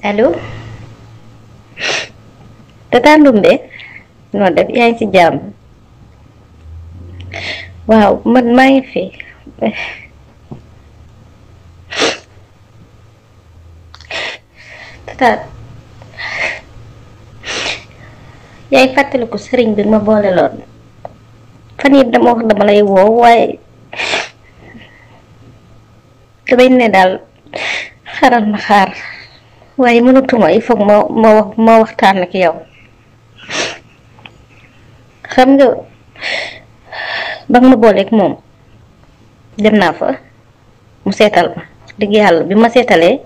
Allo Tata Ndumbe non def yaa ngi ci jàmm waaw man maa ngi fi Tata yaa ngi fàttaliku sëriñ bi ma boole loon fan yii dama wax dama lay woo waaye damay ne daal xaral ma xaar waaye mënatuma il faut ma waxtaan ak yow xam nga ba nga ma booleeg moom dem naa fa mu seetal ma dëgg yàlla bi ma seetalee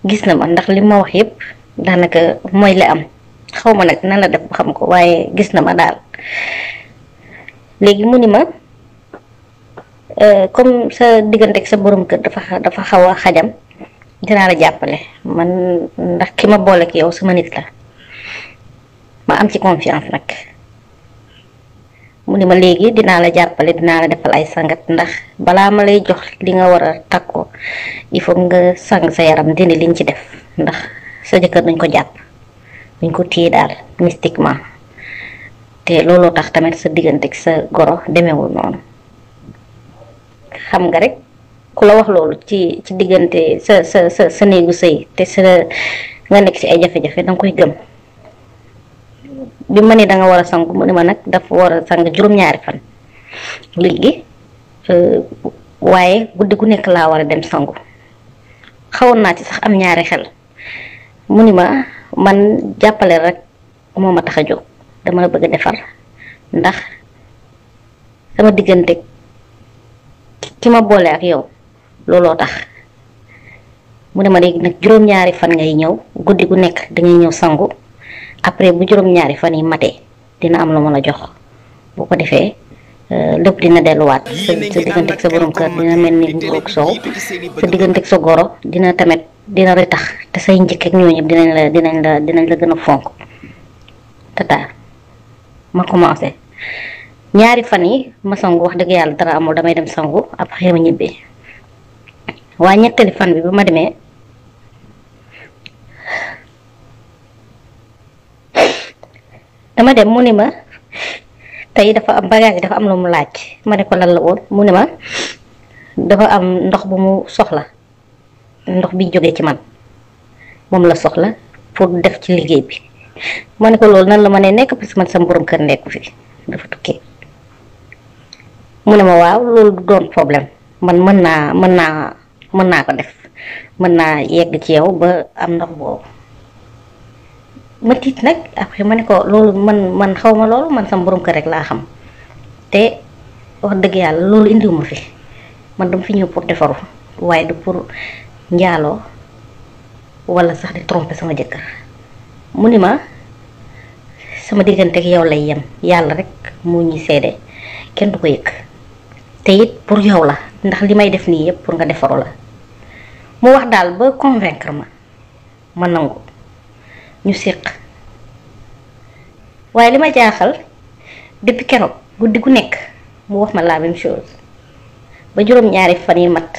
gis na ma ndax li ma wax yépp daanaka mooy li am xaw ma nag nan la def ba xam ko waaye gis na ma daal léegi mu ni ma comme sa diggante ak sa borom kër dafa xaw a xajam dinaa la jàppale man ndax ki ma boole ak yow sama nit la ma am ci confiance nag mu ni ma léegi dinaa la jàppale dinaa la defal ay sangat ndax balaa ma lay jox li nga war a takko il faut nga sang sa yaram dindi liñ ci def ndax sa jëkkër dañ ko jàpp dañ ko téye daal mystiquement te looloo tax tamit sa diggante ak sa goro demeewul noonu xam nga rek ku la wax loolu ci diggante sa néegu sëy te sa nga nekk ci ay jafe-jafe danga koy gëm bi ma ne da nga war a sangu mu ne ma nag dafa war a sang juróom-ñaari fan léegi waaye guddi gu nekk laa war a dem sangu xawoon naa ci sax am ñaari xel mu ni ma man jàppale rek moo ma tax a jóg dama la bëgg a defar ndax sama diggante ki ma boole ak yow looloo tax mu ne ma léegi nag juróom-ñaari fan ngay ñëw guddi gu nekk dangay ñëw sangu après bu juróom-ñaari fan yi matee dina am lu ma la jox bu ko defee lépp dina delluwaat sa diggante ak sa borom kër dina mel ni nguuroog soow sa diggante ak sa goro dina tamit dina ritax te say njëkk ak ñooñu dinañ la gën a fonk Tata ma commencé ñaari fan yi ma sangu wax dëgg yàlla dara amul damay dem sangu après ma ñibbi waa ñettali fan bi ba ma demee dama dem mu ni ma tey dafa am bagage dafa am lu mu laaj ma ne ko lan la woon mu ni ma dafa am ndox bu mu soxla ndox bi jógee ci man moom la soxla pour def ci liggéey bi ma ne ko loolu nan la ma ne nekk parce que man sama borom kër nekku fi dafa tukki mu ne ma waaw loolu du doon problème man mën naa ko def mën naa yegg ci yow ba am ndox boobu ma tiit nag après ma ne ko loolu man xaw ma loolu man sama borom kër rek laa xam te wax dëgg yàlla loolu indiwuma fi man dama fi ñëw pour defaru waaye du pour njaaloo wala sax di tromper sama jëkkër mu ni ma sama diggante ak yow lay yem yàlla rek moo ñuy seede kenn du ko yëg te it pour yow la ndax li may def nii yëpp pour nga defaru la mu wax daal ba convaincre ma nangu ñu séq waaye li ma jaaxal depuis keroog guddi gu nekk mu wax ma la même chose ba juróom-ñaari fan yi mat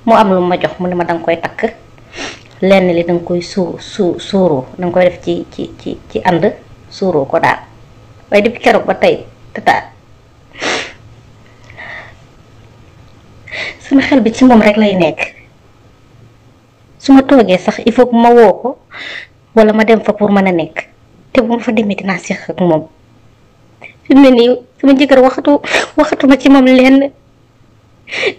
mu am lu ma jox mu ne ma danga koy takk lenn li danga koy suuroo danga koy def ci ànd suuroo ko daal waaye depuis keroog ba tey Tata sama xel bi ci moom rek lay nekk su ma toogee sax il faut que ma woo ko wala ma dem fa pour mën a nekk te bu ma fa demee dinaa seq ak moom fi mu ne nii sama jëkkër waxatuma ci moom lenn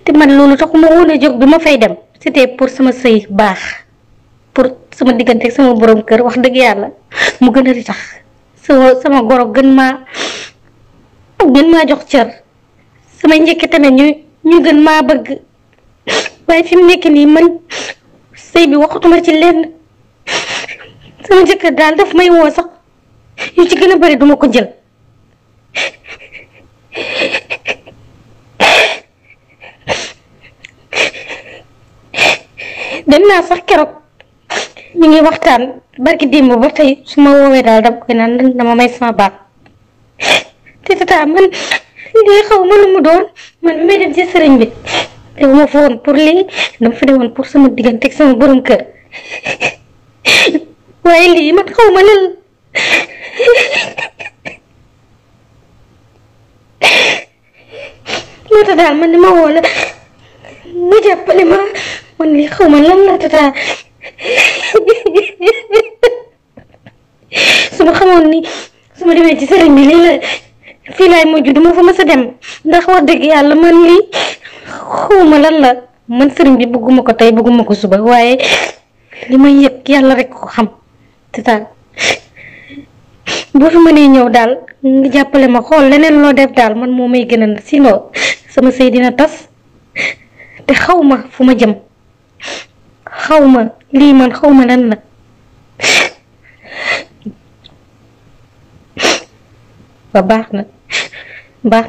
te man loolu taxuma woon a jóg bi ma fay dem c'était pour sama sëy baax pour sama diggante ak sama borom kër wax dëgg yàlla mu gën a ritax sama goro gën maa jox cër sama njëkk tamit ñu gën maa bëgg waaye fi mu nekk nii man sëy bi waxatuma ci lenn sama jëkkër daal daf may woo sax yu ci gën a bari duma ko jël dem naa sax keroog ñu ngi waxtaan barki démb ba tey su ma woowee daal dama koy naan dama may sama baat te Tata man lii xaw ma lu mu doon man bi may dem ci sëriñ bi dama fa woon pour lii dama fa demoon pour sama diggante ak sama borom kër waaye lii man xaw ma lan moo tax daal man ni ma woo la mu jàppale ma man lii xaw ma lan la tata su ma xamoon ni su ma demee ci sëriñ bi lii la fii laay mujj duma fa mës a dem ndax wax dëgg yàlla man lii xaw ma lan la man sëriñ bi bëgguma ko tey bëgguma ko suba waaye li may yëg yàlla rek ko xam tata boo fi mënee ñëw daal nga jàppale ma xool leneen loo def daal man moo may gën a sinon sama sëy dina tas te xaw ma fu ma jëm xaw ma lii man xaw ma lan la ba baax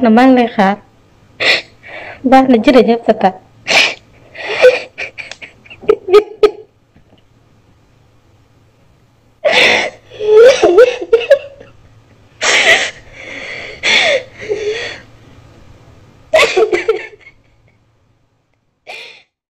na maa ngi lay xaar baax na jërëjëf tata